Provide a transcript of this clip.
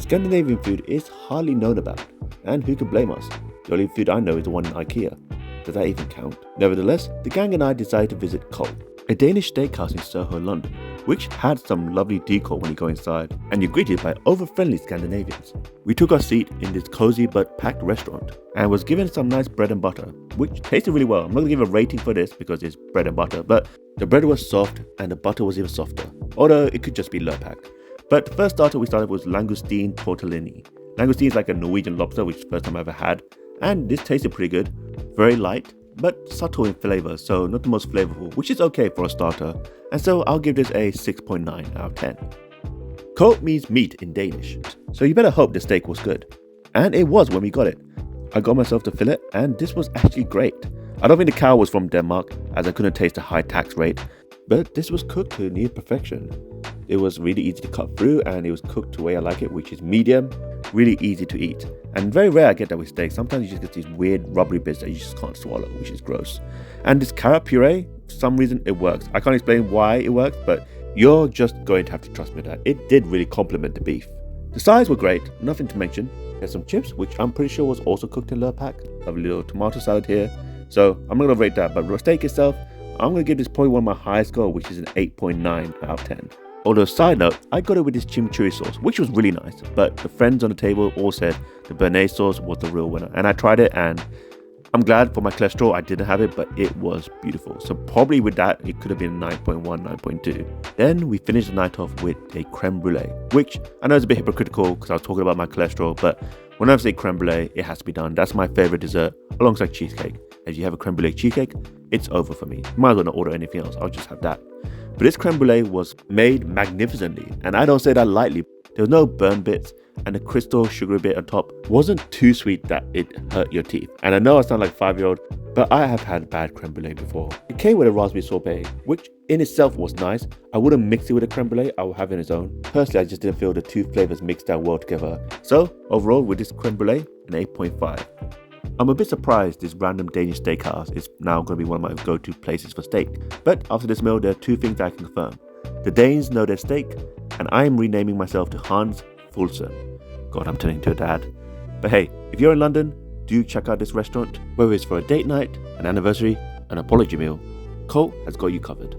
Scandinavian food is hardly known about, and who could blame us? The only food I know is the one in IKEA. Does that even count? Nevertheless, the gang and I decided to visit KoD, a Danish steakhouse in Soho, London, which had some lovely decor when you go inside, and you're greeted by over-friendly Scandinavians. We took our seat in this cozy but packed restaurant, and was given some nice bread and butter, which tasted really well. I'm not going to give a rating for this because it's bread and butter, but the bread was soft and the butter was even softer, although it could just be Lurpak. But the first starter we started was langoustine tortellini. Langoustine is like a Norwegian lobster, which is the first time I ever had, and this tasted pretty good. Very light, but subtle in flavor, so not the most flavorful, which is okay for a starter, and so I'll give this a 6.9 out of 10. KoD means meat in Danish, so you better hope the steak was good. And it was when we got it. I got myself the fillet, and this was actually great. I don't think the cow was from Denmark, as I couldn't taste the high tax rate, but this was cooked to near perfection. It was really easy to cut through, and it was cooked the way I like it, which is medium, really easy to eat. And very rare I get that with steak. Sometimes you just get these weird rubbery bits that you just can't swallow, which is gross. And this carrot puree, for some reason it works. I can't explain why it works, but you're just going to have to trust me that it did really complement the beef. The sides were great, nothing to mention. There's some chips, which I'm pretty sure was also cooked in Lurpak. A little tomato salad here. So I'm not going to rate that, but the steak itself, I'm going to give this probably one of my highest score, which is an 8.9 out of 10. Although, side note, I got it with this chimichurri sauce, which was really nice, but the friends on the table all said the béarnaise sauce was the real winner. And I tried it, and I'm glad for my cholesterol I didn't have it, but it was beautiful. So probably with that, it could have been 9.1, 9.2. Then we finished the night off with a creme brulee, which I know is a bit hypocritical because I was talking about my cholesterol, but when I say creme brulee, it has to be done. That's my favorite dessert alongside cheesecake. If you have a creme brulee cheesecake, it's over for me. Might as well not order anything else, I'll just have that. But this creme brulee was made magnificently, and I don't say that lightly. There was no burn bits, and the crystal sugary bit on top wasn't too sweet that it hurt your teeth. And I know I sound like a 5-year-old, but I have had bad creme brulee before. It came with a raspberry sorbet, which in itself was nice. I wouldn't mix it with a creme brulee, I would have it on its own. Personally, I just didn't feel the two flavors mixed that well together. So overall, with this creme brulee, an 8.5. I'm a bit surprised this random Danish steakhouse is now going to be one of my go-to places for steak. But after this meal, there are two things I can confirm. The Danes know their steak, and I am renaming myself to Hans Fulsen. God, I'm turning into a dad. But hey, if you're in London, do check out this restaurant. Whether it's for a date night, an anniversary, an apology meal, KoD has got you covered.